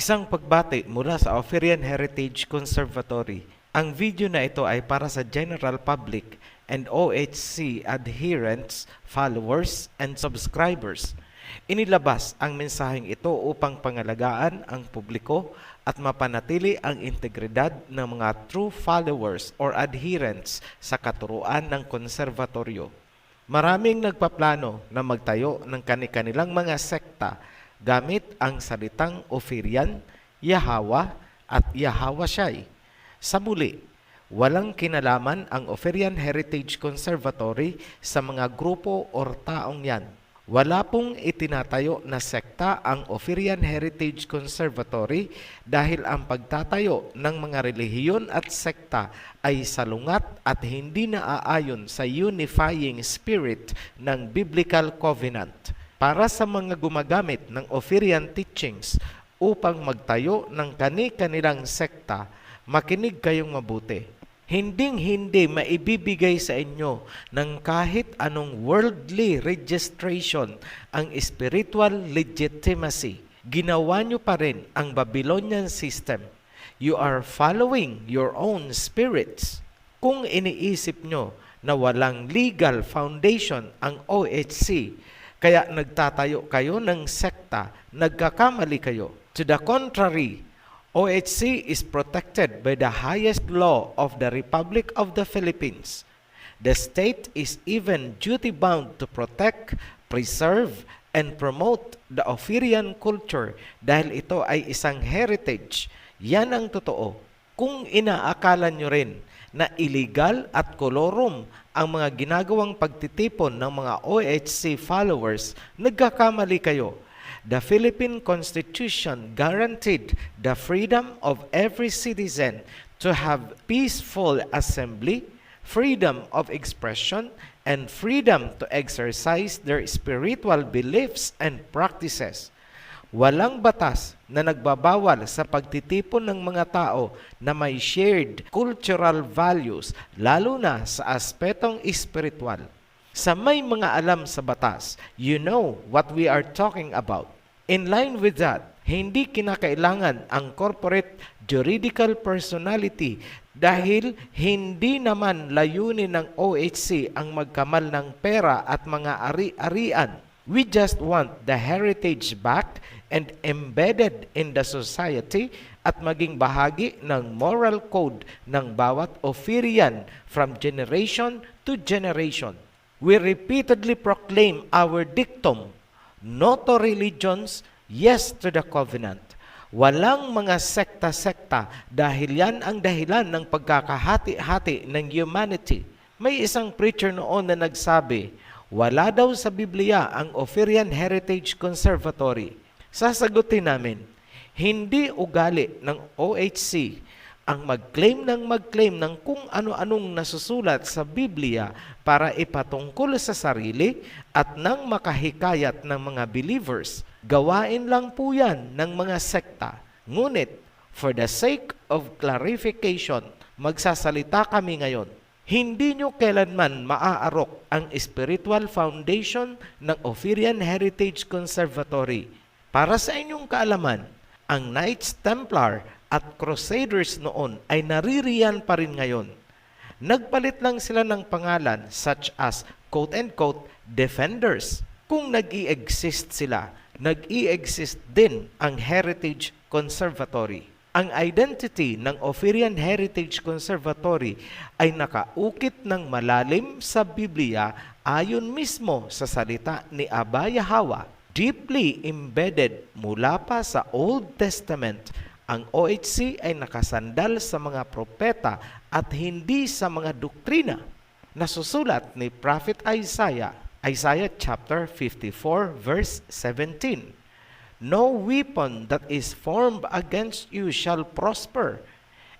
Isang pagbati mula sa Oferian Heritage Conservatory. Ang video na ito ay para sa general public and OHC adherents, followers, and subscribers. Inilabas ang mensaheng ito upang pangalagaan ang publiko at mapanatili ang integridad ng mga true followers or adherents sa katuruan ng konservatoryo. Maraming nagpaplano na magtayo ng kani-kanilang mga sekta gamit ang salitang Oferian, Yahweh at Yahawashai. Sa muli, walang kinalaman ang Oferian Heritage Conservatory sa mga grupo o taong yan. Wala pong itinatayo na sekta ang Oferian Heritage Conservatory dahil ang pagtatayo ng mga relihiyon at sekta ay salungat at hindi naaayon sa unifying spirit ng Biblical Covenant. Para sa mga gumagamit ng Oferian teachings upang magtayo ng kani-kanilang sekta, makinig kayong mabuti. Hinding-hindi maibibigay sa inyo ng kahit anong worldly registration ang spiritual legitimacy. Ginawa nyo pa rin ang Babylonian system. You are following your own spirits. Kung iniisip nyo na walang legal foundation ang OHC, kaya nagtatayo kayo ng sekta, nagkakamali kayo. To the contrary, OHC is protected by the highest law of the Republic of the Philippines. The state is even duty-bound to protect, preserve, and promote the Oferian culture dahil ito ay isang heritage. Yan ang totoo. Kung inaakala nyo rin na illegal at kolorum ang mga ginagawang pagtitipon ng mga OHC followers, nagkakamali kayo. The Philippine Constitution guaranteed the freedom of every citizen to have peaceful assembly, freedom of expression, and freedom to exercise their spiritual beliefs and practices. Walang batas na nagbabawal sa pagtitipon ng mga tao na may shared cultural values, lalo na sa aspetong espiritual. Sa may mga alam sa batas, you know what we are talking about. In line with that, hindi kinakailangan ang corporate juridical personality dahil hindi naman layunin ng OHC ang magkamal ng pera at mga ari-arian. We just want the heritage back and embedded in the society at maging bahagi ng moral code ng bawat Oferian from generation to generation. We repeatedly proclaim our dictum, no to religions, yes to the covenant. Walang mga sekta-sekta dahil yan ang dahilan ng pagkakahati-hati ng humanity. May isang preacher noon na nagsabi, wala daw sa Biblia ang Oferian Heritage Conservatory. Sasagutin namin, hindi ugali ng OHC ang mag-claim ng kung ano-anong nasusulat sa Biblia para ipatungkol sa sarili at nang makahikayat ng mga believers. Gawain lang po yan ng mga sekta. Ngunit, for the sake of clarification, magsasalita kami ngayon. Hindi nyo kailanman maaarok ang spiritual foundation ng Oferian Heritage Conservatory. Para sa inyong kaalaman, ang Knights Templar at Crusaders noon ay naririyan pa rin ngayon. Nagpalit lang sila ng pangalan such as quote-unquote defenders. Kung nag-i-exist sila, nag-i-exist din ang Heritage Conservatory. Ang identity ng Oferian Heritage Conservatory ay nakaukit ng malalim sa Biblia ayon mismo sa salita ni Abba Yahweh. Deeply embedded mula pa sa Old Testament, ang OHC ay nakasandal sa mga propeta at hindi sa mga doktrina. Nasusulat ni Prophet Isaiah, Isaiah chapter 54 verse 17. No weapon that is formed against you shall prosper,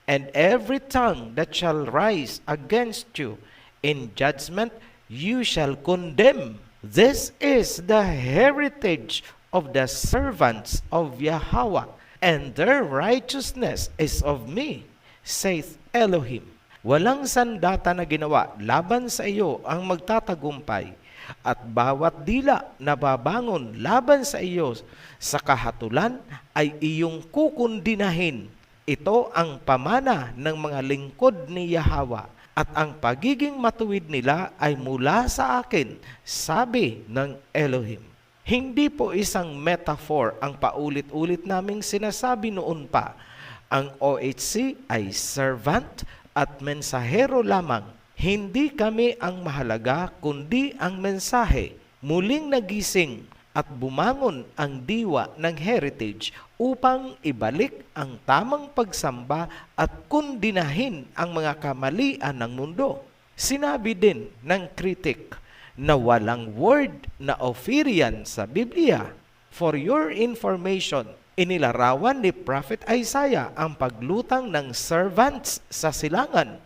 and every tongue that shall rise against you in judgment you shall condemn. This is the heritage of the servants of Yahweh, and their righteousness is of me, saith Elohim. Walang sandata na ginawa laban sa iyo ang magtatagumpay, at bawat dila na babangon laban sa iyo sa kahatulan ay iyong kukundinahin. Ito ang pamana ng mga lingkod ni Yahweh, at ang pagiging matuwid nila ay mula sa akin, sabi ng Elohim. Hindi po isang metaphor ang paulit-ulit naming sinasabi noon pa. Ang OHC ay servant at mensahero lamang. Hindi kami ang mahalaga kundi ang mensahe. Muling nagising at bumangon ang diwa ng heritage upang ibalik ang tamang pagsamba at kundinahin ang mga kamalian ng mundo. Sinabi din ng critic na walang word na Ophirian sa Biblia. For your information, inilarawan ni Prophet Isaiah ang paglutang ng servants sa silangan,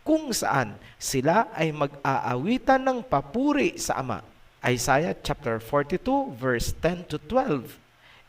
kung saan sila ay mag-aawitan ng papuri sa Ama. Isaiah chapter 42 verse 10 to 12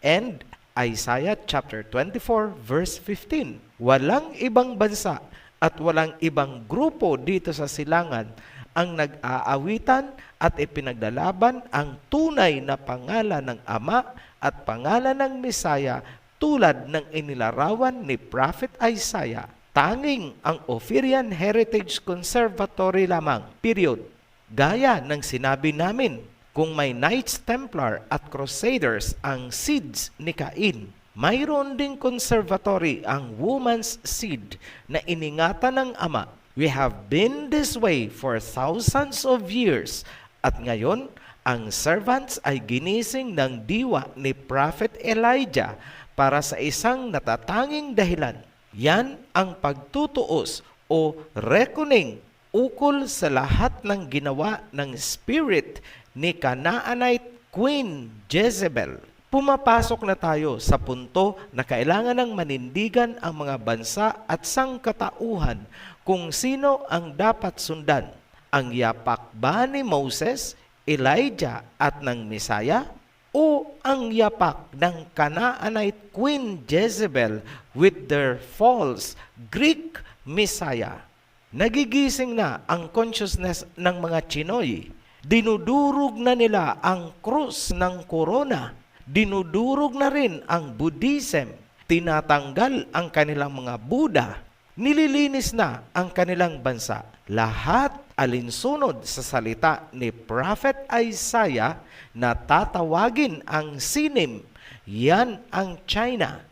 and Isaiah chapter 24 verse 15. Walang ibang bansa at walang ibang grupo dito sa silangan ang nag-aawitan at ipinaglalaban ang tunay na pangalan ng Ama at pangalan ng Mesaya tulad ng inilarawan ni Prophet Isaiah. Tanging ang Ophirian Heritage Conservatory lamang, period. Gaya ng sinabi namin, kung may Knights Templar at Crusaders ang seeds ni Cain, mayroon ding conservatory ang woman's seed na iningatan ng Ama. We have been this way for thousands of years, at ngayon, ang servants ay ginising ng diwa ni Prophet Elijah para sa isang natatanging dahilan. Yan ang pagtutuos o reckoning ukol sa lahat ng ginawa ng spirit ni Canaanite Queen Jezebel. Pumapasok na tayo sa punto na kailangan ng manindigan ang mga bansa at sangkatauhan kung sino ang dapat sundan. Ang yapak ba ni Moses, Elijah at ng Mesaya, o ang yapak ng Canaanite Queen Jezebel with their false Greek Messiah? Nagigising na ang consciousness ng mga Chinoy. Dinudurog na nila ang krus ng corona. Dinudurog na rin ang Buddhism. Tinatanggal ang kanilang mga Buddha. Nililinis na ang kanilang bansa. Lahat alinsunod sa salita ni Prophet Isaiah na tatawagin ang sinim. Yan ang China.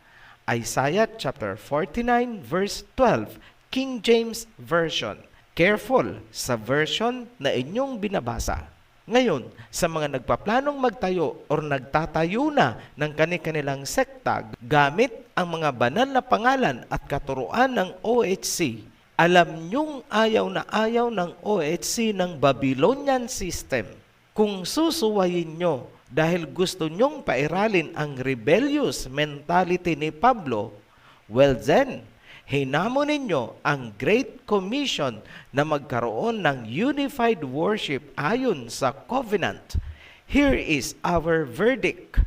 Isaiah chapter 49 verse 12, King James Version. Careful sa version na inyong binabasa. Ngayon, sa mga nagpaplanong magtayo o nagtatayo na ng kanilang sekta gamit ang mga banal na pangalan at katuruan ng OHC, alam niyong ayaw na ayaw ng OHC ng Babylonian system. Kung susuwayin nyo dahil gusto nyong pairalin ang rebellious mentality ni Pablo, well then, hinamon ninyo ang Great Commission na magkaroon ng unified worship ayon sa covenant. Here is our verdict.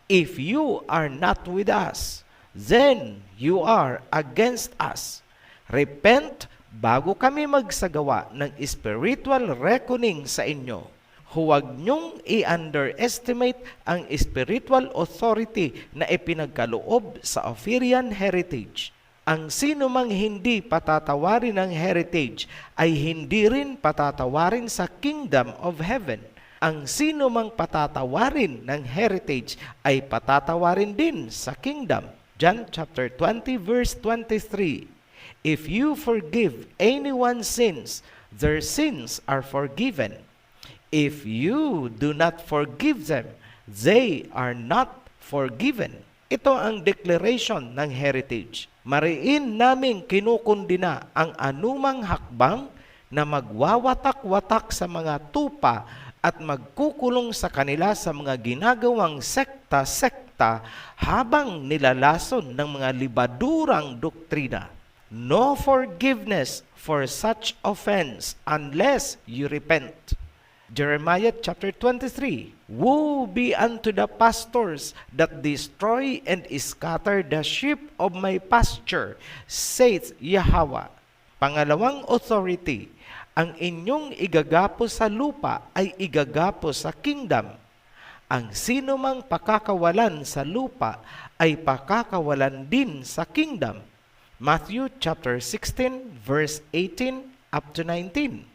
If you are not with us, then you are against us. Repent bago kami magsagawa ng spiritual reckoning sa inyo. Huwag niyong i-underestimate ang spiritual authority na ipinagkaloob sa Ophirian heritage. Ang sino mang hindi patatawarin ng heritage ay hindi rin patatawarin sa kingdom of heaven. Ang sino mang patatawarin ng heritage ay patatawarin din sa kingdom. John chapter 20 verse 23. If you forgive anyone's sins, their sins are forgiven. If you do not forgive them, they are not forgiven. Ito ang declaration ng heritage. Mariin naming kinukundina ang anumang hakbang na magwawatak-watak sa mga tupa at magkukulong sa kanila sa mga ginagawang sekta-sekta habang nilalason ng mga libadurang doktrina. No forgiveness for such offense unless you repent. Jeremiah chapter 23. Woe be unto the pastors that destroy and scatter the sheep of my pasture, saith Yahweh. Pangalawang authority, ang inyong igagapo sa lupa ay igagapo sa kingdom. Ang sino mang pakakawalan sa lupa ay pakakawalan din sa kingdom. Matthew chapter 16 verse 18 up to 19.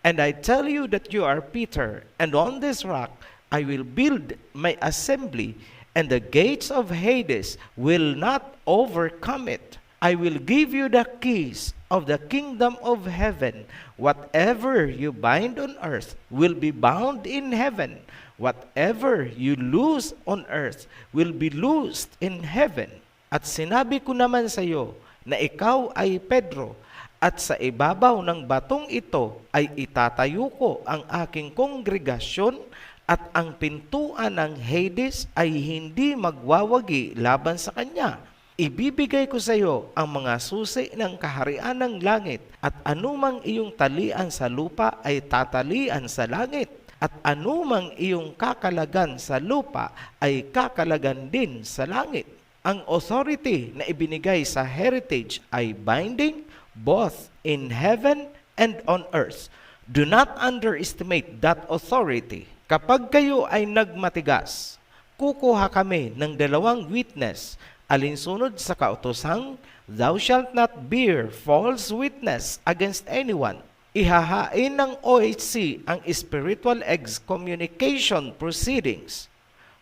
And I tell you that you are Peter, and on this rock I will build my assembly, and the gates of Hades will not overcome it. I will give you the keys of the kingdom of heaven. Whatever you bind on earth will be bound in heaven. Whatever you loose on earth will be loosed in heaven. At sinabi ko naman sa iyo na ikaw ay Pedro, at sa ibabaw ng batong ito ay itatayo ko ang aking kongregasyon, at ang pintuan ng Hades ay hindi magwawagi laban sa kanya. Ibibigay ko sa iyo ang mga susi ng kaharian ng langit, at anumang iyong talian sa lupa ay tatalian sa langit, at anumang iyong kakalagan sa lupa ay kakalagan din sa langit. Ang authority na ibinigay sa heritage ay binding both in heaven and on earth. Do not underestimate that authority. Kapag kayo ay nagmatigas, kukuha kami ng 2 witness, alinsunod sa kautosang, thou shalt not bear false witness against anyone. Ihahain ng OHC ang spiritual excommunication proceedings.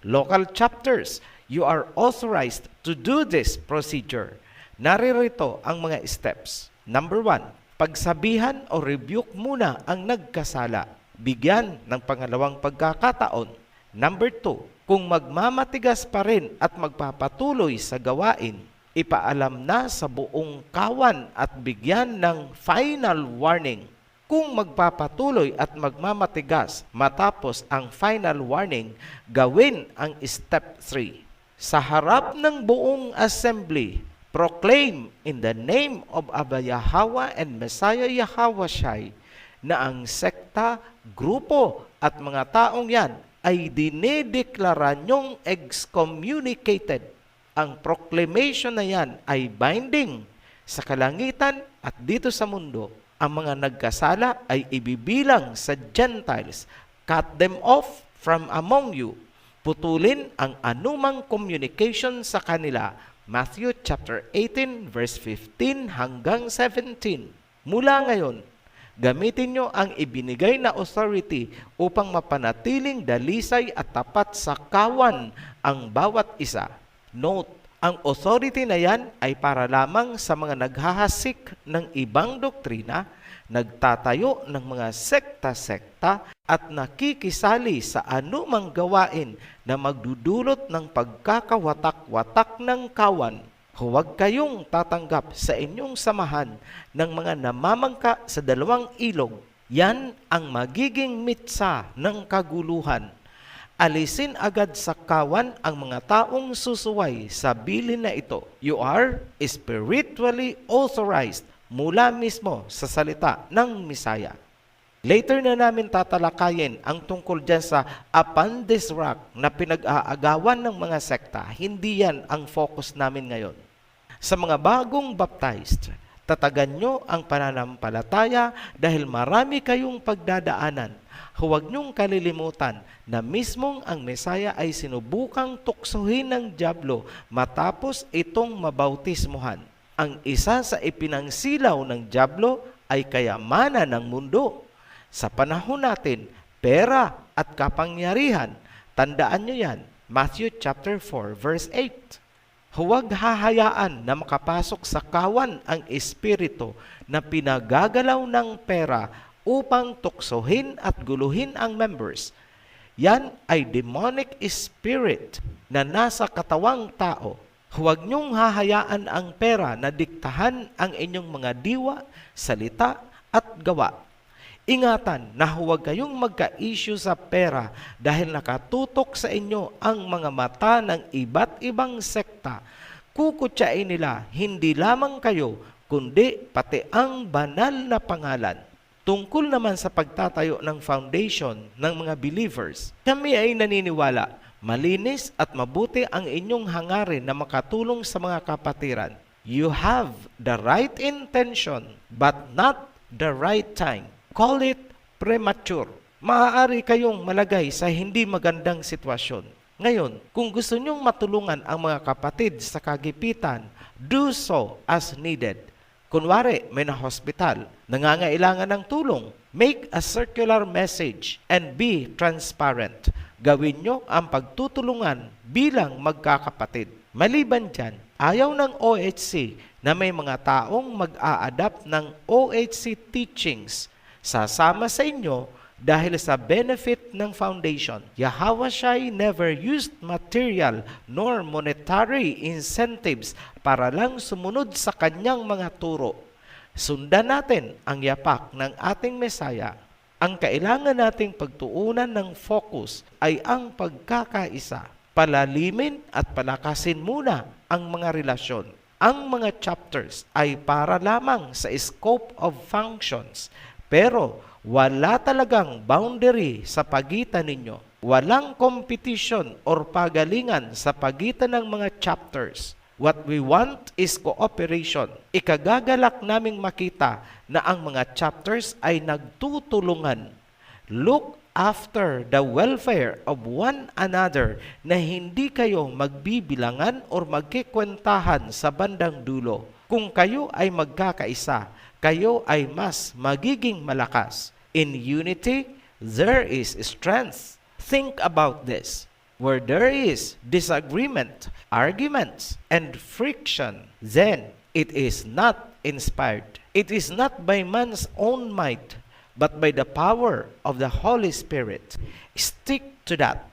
Local chapters, you are authorized to do this procedure. Naririto ang mga steps. Number 1, pagsabihan o rebuke muna ang nagkasala. Bigyan ng pangalawang pagkakataon. Number 2, kung magmamatigas pa rin at magpapatuloy sa gawain, ipaalam na sa buong kawan at bigyan ng final warning. Kung magpapatuloy at magmamatigas matapos ang final warning, gawin ang step 3. Sa harap ng buong assembly, proclaim in the name of Abba Yahweh and Messiah Yahweh Shai na ang sekta, grupo at mga taong yan ay dinedeklara nyong excommunicated. Ang proclamation na yan ay binding sa kalangitan at dito sa mundo. Ang mga nagkasala ay ibibilang sa Gentiles. Cut them off from among you. Putulin ang anumang communication sa kanila. Matthew chapter 18 verse 15 hanggang 17. Mula ngayon, gamitin nyo ang ibinigay na authority upang mapanatiling dalisay at tapat sa kawan ang bawat isa. Note, ang authority na yan ay para lamang sa mga naghahasik ng ibang doktrina, nagtatayo ng mga sekta-sekta at nakikisali sa anumang gawain na magdudulot ng pagkakawatak-watak ng kawan. Huwag kayong tatanggap sa inyong samahan ng mga namamangka sa 2 ilog. Yan ang magiging mitsa ng kaguluhan. Alisin agad sa kawan ang mga taong susuway sa bilin na ito. You are spiritually authorized mula mismo sa salita ng Misaya. Later na namin tatalakayin ang tungkol dyan sa upon this rock na pinag-aagawan ng mga sekta. Hindi yan ang focus namin ngayon. Sa mga bagong baptized, tatagan nyo ang pananampalataya dahil marami kayong pagdadaanan. Huwag nyong kalilimutan na mismong ang Mesaya ay sinubukang tuksohin ng dyablo matapos itong mabautismuhan. Ang isa sa ipinangsilaw ng dyablo ay kayamanan ng mundo. Sa panahon natin, pera at kapangyarihan. Tandaan nyo yan. Matthew chapter 4 verse 8. Huwag hahayaan na makapasok sa kawan ang espiritu na pinagagalaw ng pera upang tuksohin at guluhin ang members. Yan ay demonic spirit na nasa katawang tao. Huwag niyong hahayaan ang pera na diktahan ang inyong mga diwa, salita at gawa. Ingatan na huwag kayong magka-issue sa pera dahil nakatutok sa inyo ang mga mata ng iba't ibang sekta. Kukutsain nila hindi lamang kayo, kundi pati ang banal na pangalan. Tungkol naman sa pagtatayo ng foundation ng mga believers, kami ay naniniwala, malinis at mabuti ang inyong hangarin na makatulong sa mga kapatiran. You have the right intention but not the right time. Call it premature. Maaari kayong malagay sa hindi magandang sitwasyon. Ngayon, kung gusto nyong matulungan ang mga kapatid sa kagipitan, do so as needed. Kunwari, may na-hospital, nangangailangan ng tulong, make a circular message and be transparent. Gawin nyo ang pagtutulungan bilang magkakapatid. Maliban dyan, ayaw ng OHC na may mga taong mag-a-adapt ng OHC teachings sasama sa inyo dahil sa benefit ng foundation. Yahweh Shai never used material nor monetary incentives para lang sumunod sa kanyang mga turo. Sundan natin ang yapak ng ating Mesaya. Ang kailangan nating pagtuunan ng focus ay ang pagkakaisa. Palalimin at palakasin muna ang mga relasyon. Ang mga chapters ay para lamang sa scope of functions, pero wala talagang boundary sa pagitan ninyo. Walang competition or pagalingan sa pagitan ng mga chapters. What we want is cooperation. Ikagagalak naming makita na ang mga chapters ay nagtutulungan. Look after the welfare of one another na hindi kayo magbibilangan or magkikwentahan sa bandang dulo. Kung kayo ay magkakaisa, kayo ay mas magiging malakas. In unity, there is strength. Think about this. Where there is disagreement, arguments, and friction, then it is not inspired. It is not by man's own might, but by the power of the Holy Spirit. Stick to that.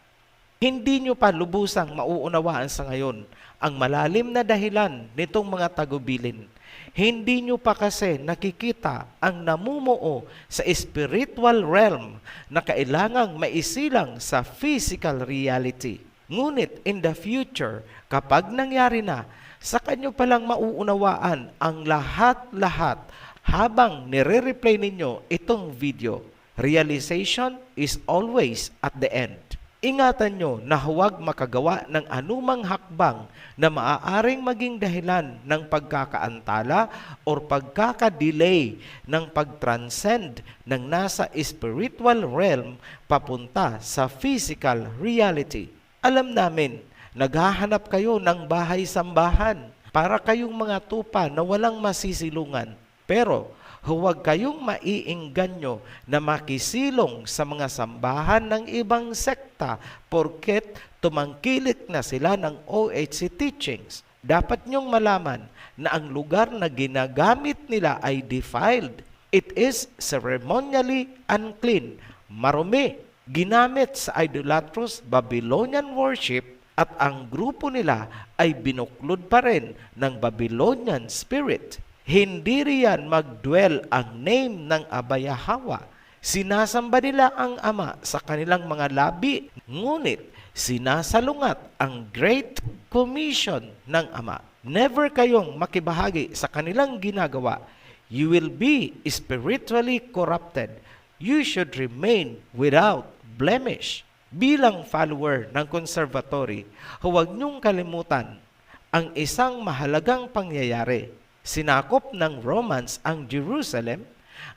Hindi nyo pa lubusang mauunawaan sa ngayon ang malalim na dahilan nitong mga tagubilin. Hindi nyo pa kasi nakikita ang namumuo sa spiritual realm na kailangang maisilang sa physical reality. Ngunit in the future, kapag nangyari na, saka nyo palang mauunawaan ang lahat-lahat habang nire-replay ninyo itong video. Realization is always at the end. Ingatan nyo na huwag makagawa ng anumang hakbang na maaaring maging dahilan ng pagkakaantala or pagkakadelay ng pag-transcend ng nasa spiritual realm papunta sa physical reality. Alam namin, naghahanap kayo ng bahay-sambahan para kayong mga tupa na walang masisilungan. Pero huwag kayong maiingganyo na makisilong sa mga sambahan ng ibang sekta porket tumangkilik na sila ng OHC teachings. Dapat niyong malaman na ang lugar na ginagamit nila ay defiled. It is ceremonially unclean, marumi, ginamit sa idolatrous Babylonian worship at ang grupo nila ay binuklod pa rin ng Babylonian spirit. Hindi riyan magdwell ang name ng Abayahawa. Sinasamba nila ang Ama sa kanilang mga labi, ngunit sinasalungat ang Great Commission ng Ama. Never kayong makibahagi sa kanilang ginagawa. You will be spiritually corrupted. You should remain without blemish. Bilang follower ng conservatory, huwag niyong kalimutan ang isang mahalagang pangyayari. Sinakop ng Romans ang Jerusalem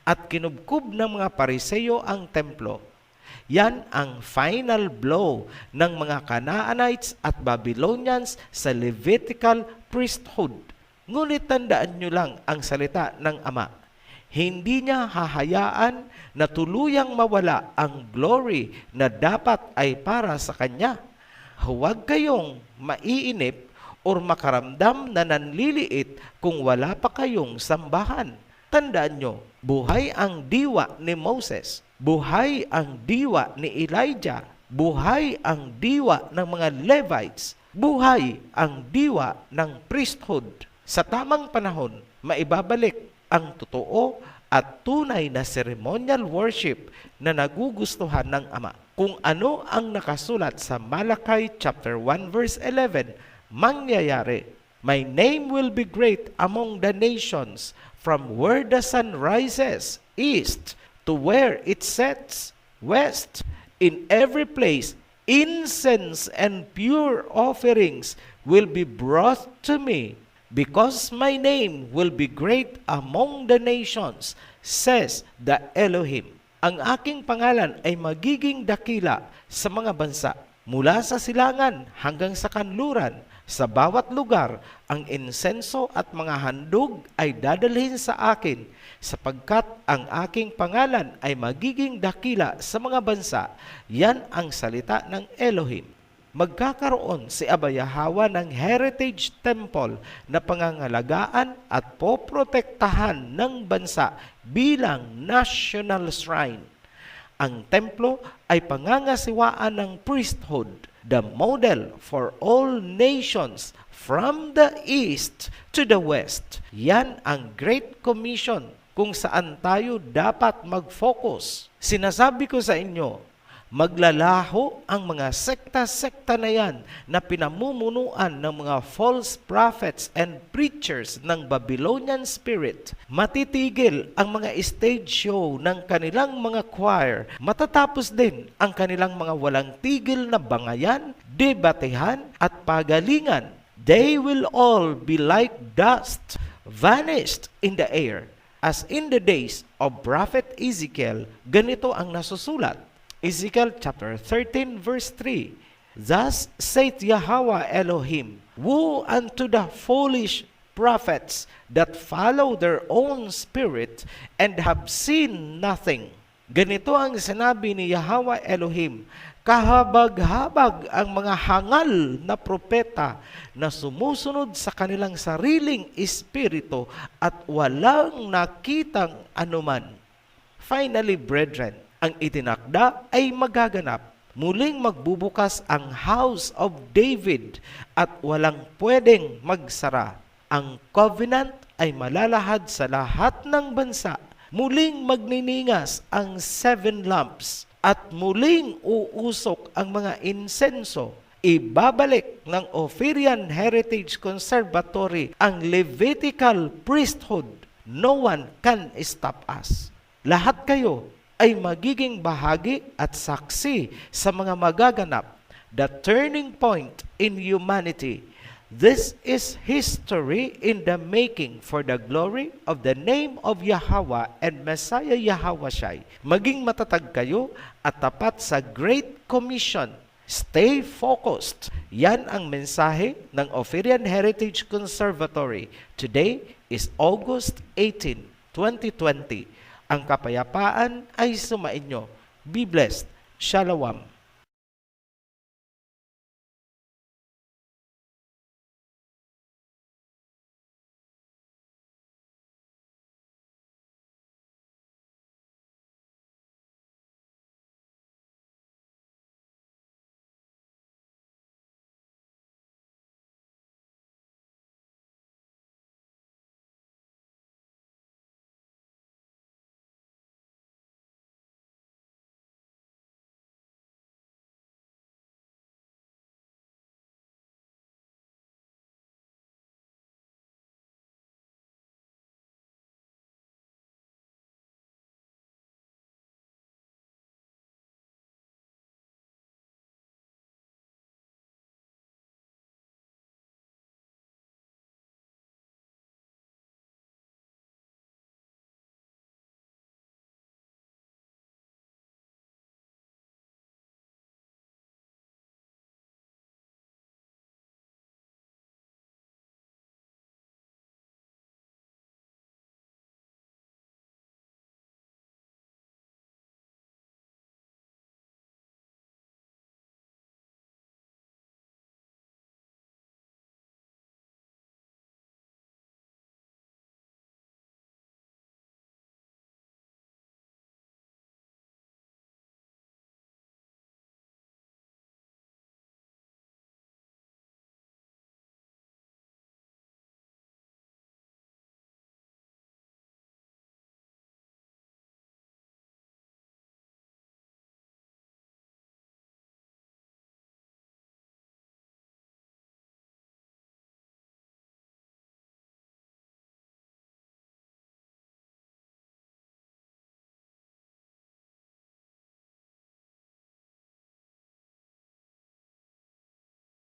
at kinubkob ng mga Pariseo ang templo. Yan ang final blow ng mga Canaanites at Babylonians sa Levitical priesthood. Ngunit tandaan nyo lang ang salita ng Ama. Hindi niya hahayaan na tuluyang mawala ang glory na dapat ay para sa Kanya. Huwag kayong maiinip or makaramdam na nanliliit kung wala pa kayong sambahan. Tandaan nyo, buhay ang diwa ni Moses, buhay ang diwa ni Elijah, buhay ang diwa ng mga Levites, buhay ang diwa ng priesthood. Sa tamang panahon, maibabalik ang totoo at tunay na ceremonial worship na nagugustuhan ng Ama. Kung ano ang nakasulat sa Malachi chapter 1 verse 11, mangyayari. My name will be great among the nations, from where the sun rises, east, to where it sets, west. In every place, incense and pure offerings will be brought to me. Because my name will be great among the nations, says the Elohim. Ang aking pangalan ay magiging dakila sa mga bansa. Mula sa silangan hanggang sa kanluran, sa bawat lugar, ang insenso at mga handog ay dadalhin sa akin, sapagkat ang aking pangalan ay magiging dakila sa mga bansa. Yan ang salita ng Elohim. Magkakaroon si Abba Yahweh ng heritage temple na pangangalagaan at poprotektahan ng bansa bilang national shrine. Ang templo ay pangangasiwaan ng priesthood, the model for all nations from the east to the west. Yan ang Great Commission kung saan tayo dapat mag-focus. Sinasabi ko sa inyo, maglalaho ang mga sekta-sekta na yan na pinamumunuan ng mga false prophets and preachers ng Babylonian spirit. Matitigil ang mga stage show ng kanilang mga choir. Matatapos din ang kanilang mga walang tigil na bangayan, debatehan at pagalingan. They will all be like dust, vanished in the air. As in the days of Prophet Ezekiel, ganito ang nasusulat. Ezekiel chapter 13 verse 3. Thus saith Yahweh Elohim, woe unto the foolish prophets that follow their own spirit and have seen nothing. Ganito ang sinabi ni Yahweh Elohim, kahabag-habag ang mga hangal na propeta na sumusunod sa kanilang sariling espiritu at walang nakitang anuman. Finally, brethren, ang itinakda ay magaganap. Muling magbubukas ang House of David at walang pwedeng magsara. Ang covenant ay malalahad sa lahat ng bansa. Muling magniningas ang 7 lamps at muling uusok ang mga insenso. Ibabalik ng Ophirian Heritage Conservatory ang Levitical priesthood. No one can stop us. Lahat kayo ay magiging bahagi at saksi sa mga magaganap, the turning point in humanity. This is history in the making for the glory of the name of Yahweh and Messiah Yahawashi. Maging matatag kayo at tapat sa Great Commission. Stay focused. Yan ang mensahe ng Ophirian Heritage Conservatory. Today is August 18, 2020. Ang kapayapaan ay sumainyo. Be blessed. Shalom.